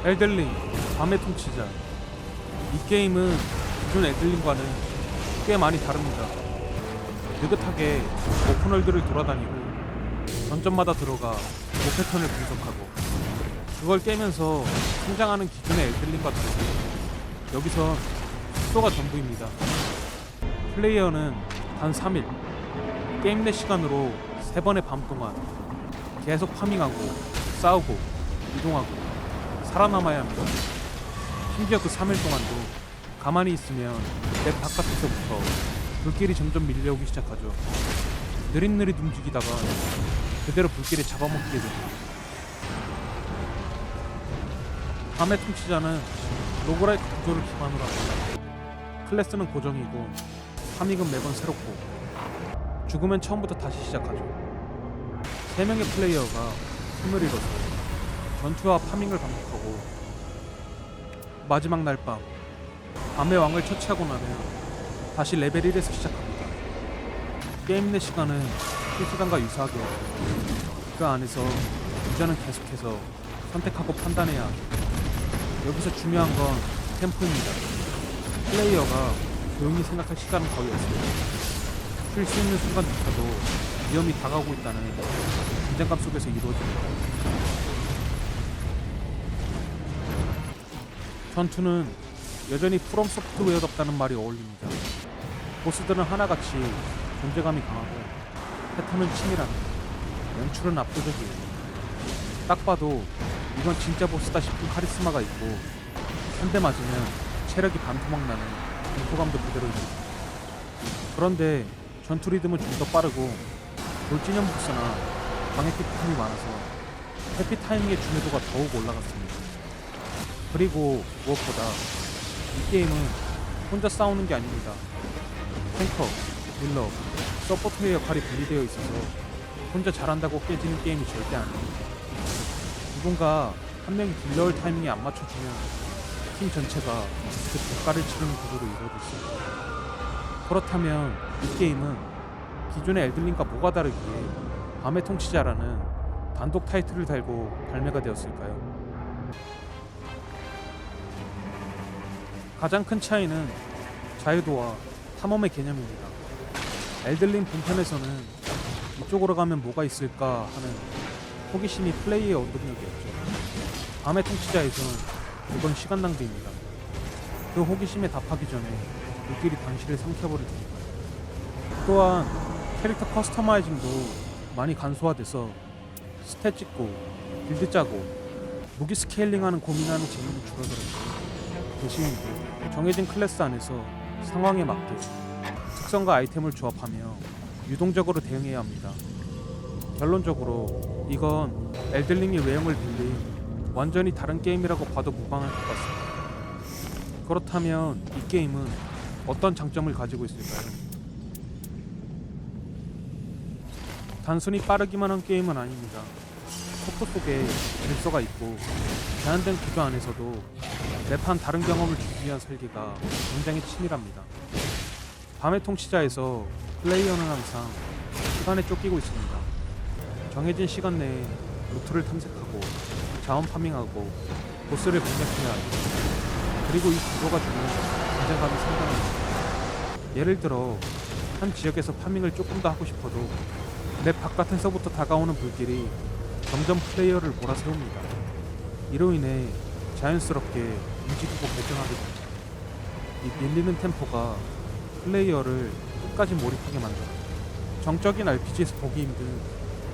엘들링 밤의 통치자. 이 게임은 기존 엘들링과는 꽤 많이 다릅니다. 느긋하게 오픈월드를 돌아다니고 전점마다 들어가 목 패턴을 분석하고 그걸 깨면서 성장하는 기존의 엘들링과 다르게 여기선 속도가 전부입니다. 플레이어는 단 3일 게임 내 시간으로 3번의 밤 동안 계속 파밍하고 싸우고 이동하고 살아남아야 합니다. 심지어 그 3일 동안도 가만히 있으면 맵 바깥에서부터 불길이 점점 밀려오기 시작하죠. 느릿느릿 움직이다가 그대로 불길에 잡아먹게 됩니다. 밤의 통치자는 로그라이크 구조를 기반으로 합니다. 클래스는 고정이고 파밍은 매번 새롭고 죽으면 처음부터 다시 시작하죠. 3명의 플레이어가 힘을 잃어서 전투와 파밍을 반복하고 마지막 날 밤 밤의 왕을 처치하고 나면 다시 레벨 1에서 시작합니다. 게임 내 시간은 실시간과 유사하게 그 안에서 유저는 계속해서 선택하고 판단해야 하죠. 여기서 중요한 건 템포입니다. 플레이어가 조용히 생각할 시간은 거의 없어요. 쉴 수 있는 순간조차도 위험이 다가오고 있다는 긴장감 속에서 이루어집니다. 전투는 여전히 프롬 소프트웨어답다는 말이 어울립니다. 보스들은 하나같이 존재감이 강하고 패턴은 치밀합니다. 연출은 압도적이에요. 딱 봐도 이건 진짜 보스다 싶은 카리스마가 있고 한 대 맞으면 체력이 반토막 나는 공포감도 그대로 있습니다. 그런데 전투 리듬은 좀 더 빠르고 돌진형 보스나 방해킥 틈이 많아서 회피 타이밍의 중요도가 더욱 올라갔습니다. 그리고 무엇보다 이 게임은 혼자 싸우는 게 아닙니다. 탱커, 딜러, 서포터의 역할이 분리되어 있어서 혼자 잘한다고 깨지는 게임이 절대 아닙니다. 누군가 한 명이 딜러의 타이밍에 안 맞춰주면 팀 전체가 그 대가를 치르는 구조로 이루어져 있습니다. 그렇다면 이 게임은 기존의 엘들링과 뭐가 다르기에 밤의 통치자라는 단독 타이틀을 달고 발매가 되었을까요? 가장 큰 차이는 자유도와 탐험의 개념입니다. 엘들링 본편에서는 이쪽으로 가면 뭐가 있을까 하는 호기심이 플레이의 원동력이었죠. 밤의 통치자에서는 이건 시간 낭비입니다. 그 호기심에 답하기 전에 물길이 당신을 삼켜버릴 테니까요. 또한 캐릭터 커스터마이징도 많이 간소화돼서 스탯 찍고 빌드 짜고 무기 스케일링하는 고민하는 재미는 줄어들었죠. 대신 정해진 클래스 안에서 상황에 맞게 특성과 아이템을 조합하며 유동적으로 대응해야 합니다. 결론적으로 이건 엘들링의 외형을 빌린 완전히 다른 게임이라고 봐도 무방할 것 같습니다. 그렇다면 이 게임은 어떤 장점을 가지고 있을까요? 단순히 빠르기만 한 게임은 아닙니다. 속도 속에 질서가 있고 제한된 구조 안에서도 매판 다른 경험을 주기 위한 설계가 굉장히 치밀합니다. 밤의 통치자에서 플레이어는 항상 시간에 쫓기고 있습니다. 정해진 시간 내에 루트를 탐색하고 자원 파밍하고 보스를 공략해야 합니다. 그리고 이 구조가 주는 긴장감이 상당합니다. 예를 들어 한 지역에서 파밍을 조금 더 하고 싶어도 맵 바깥에서부터 다가오는 불길이 점점 플레이어를 몰아세웁니다. 이로 인해 자연스럽게 움직이고 결정하게 됩니다. 이 밀리는 템포가 플레이어를 끝까지 몰입하게 만들어 정적인 RPG에서 보기 힘든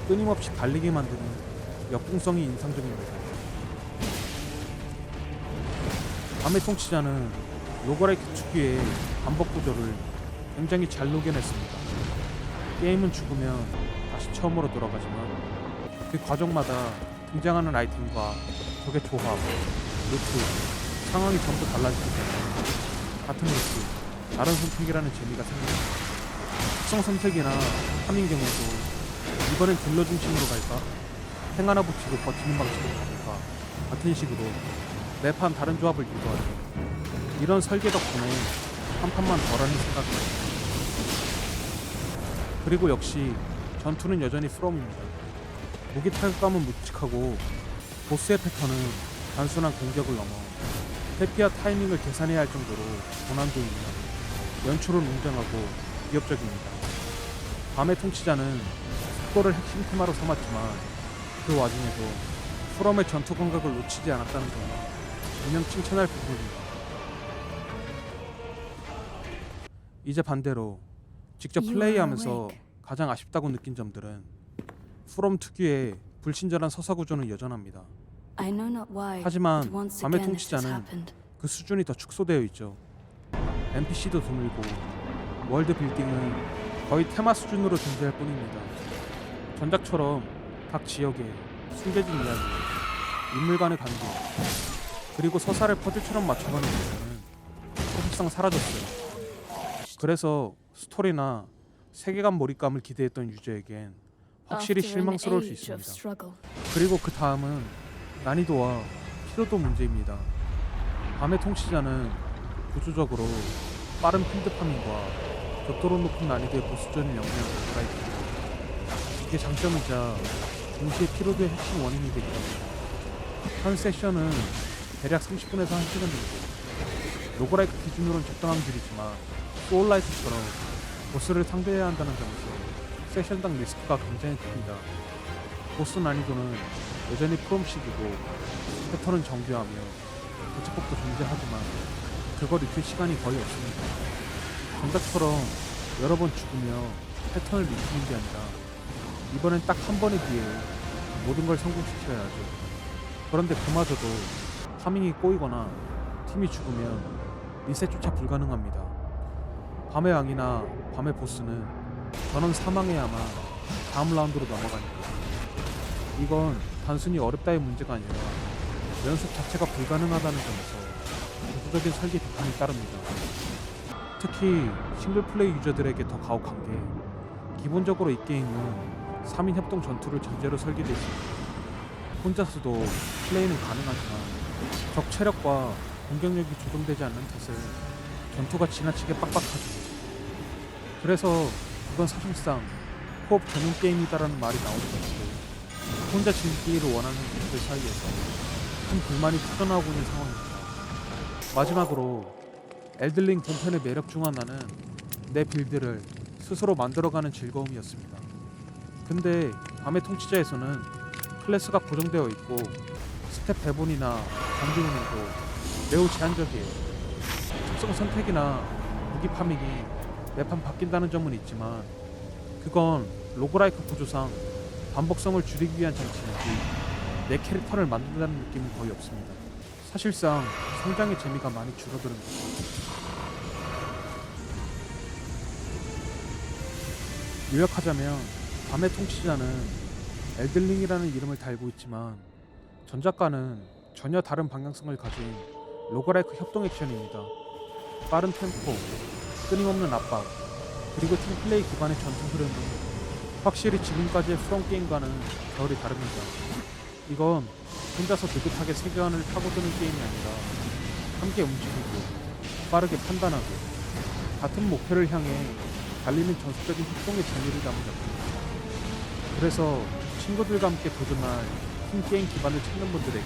끊임없이 달리게 만드는 역동성이 인상적입니다. 밤의 통치자는 로그라이크 특유의 반복 구조를 굉장히 잘 녹여냈습니다. 게임은 죽으면 다시 처음으로 돌아가지만 그 과정마다 등장하는 아이템과 적의 조합, 루트, 상황이 전부 달라지기 때문에 같은 루트, 다른 선택이라는 재미가 생깁니다. 특성 선택이나 파밍 경우도 이번엔 딜러 중심으로 갈까? 탱 하나 붙이고 버티는 방식으로 가볼까? 같은 식으로 매판 다른 조합을 유도하죠. 이런 설계 덕분에 한 판만 덜하는 생각이 듭니다. 그리고 역시 전투는 여전히 프롬입니다. 무기 타격감은 묵직하고 보스의 패턴은 단순한 공격을 넘어 회피와 타이밍을 계산해야 할 정도로 고난도이며 연출은 웅장하고 위협적입니다. 밤의 통치자는 속도를 핵심 테마로 삼았지만 그 와중에도 프롬의 전투 감각을 놓치지 않았다는 점은 분명 칭찬할 부분입니다. 이제 반대로 직접 플레이하면서 가장 아쉽다고 느낀 점들은 프롬 특유의 불친절한 서사 구조는 여전합니다. 하지만 밤의 통치자는 그 수준이 더 축소되어 있죠. NPC도 드물고 월드 빌딩은 거의 테마 수준으로 존재할 뿐입니다. 전작처럼 각 지역에 숨겨진 이야기, 인물 간의 관계, 그리고 서사를 퍼즐처럼 맞춰가는 문제는 사실상 사라졌어요. 그래서 스토리나 세계관 몰입감을 기대했던 유저에겐 확실히 실망스러울 수 있습니다. 그리고 그 다음은 난이도와 피로도 문제입니다. 밤의 통치자는 구조적으로 빠른 필드 파밍과 격도로 높은 난이도의 보스전을 영위하는 것가 있습니다. 이게 장점이자 동시에 피로도의 핵심 원인이 되기도 합니다. 한 세션은 대략 30분에서 1시간 정도. 로그라이크 기준으로는 적당한 길이지만 소울라이트처럼 보스를 상대해야 한다는 점에서 세션당 리스크가 굉장히 큽니다. 보스 난이도는 여전히 프롬식이고 패턴은 정교하며 대처법도 존재하지만 그걸 익힐 시간이 거의 없습니다. 전작처럼 여러 번 죽으며 패턴을 익히는 게 아니라 이번엔 딱 한 번의 기회에 모든 걸 성공시켜야 하죠. 그런데 그마저도 파밍이 꼬이거나 팀이 죽으면 리셋조차 불가능합니다. 밤의 왕이나 밤의 보스는 전원 사망해야만 다음 라운드로 넘어가니까 이건 단순히 어렵다의 문제가 아니라 연습 자체가 불가능하다는 점에서 구조적인 설계 비판이 따릅니다. 특히 싱글플레이 유저들에게 더 가혹한 게 기본적으로 이 게임은 3인 협동 전투를 전제로 설계되어 있습니다. 혼자서도 플레이는 가능하지만 적 체력과 공격력이 조정되지 않는 탓에 전투가 지나치게 빡빡하죠. 그래서 이건 사실상 코업 전용 게임이다라는 말이 나오는 것이고 혼자 즐기기를 원하는 분들 사이에서 큰 불만이 터져나오고 있는 상황입니다. 마지막으로 엘들링 본편의 매력 중 하나는 내 빌드를 스스로 만들어가는 즐거움이었습니다. 근데 밤의 통치자에서는 클래스가 고정되어 있고 스텝 배분이나 장비 운영도 매우 제한적이에요. 특성 선택이나 무기 파밍이 매판 바뀐다는 점은 있지만 그건 로그라이크 구조상 반복성을 줄이기 위한 장치인지 내 캐릭터를 만든다는 느낌은 거의 없습니다. 사실상 성장의 재미가 많이 줄어드는 거죠. 요약하자면 밤의 통치자는 엘들링이라는 이름을 달고 있지만 전작과는 전혀 다른 방향성을 가진 로그라이크 협동 액션입니다. 빠른 템포, 끊임없는 압박, 그리고 팀플레이 기반의 전투 흐름은 확실히 지금까지의 프롬 게임과는 결이 다릅니다. 이건 혼자서 느긋하게 세계관을 파고드는 게임이 아니라 함께 움직이고 빠르게 판단하고 같은 목표를 향해 달리는 전술적인 협동의 재미를 담은 작품입니다. 그래서 친구들과 함께 도전할 팀 게임 기반을 찾는 분들에게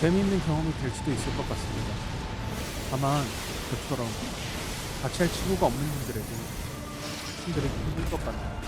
재미있는 경험이 될 수도 있을 것 같습니다. 다만 저처럼 같이 할 친구가 없는 분들에게 추천드리기 힘들 것 같네요.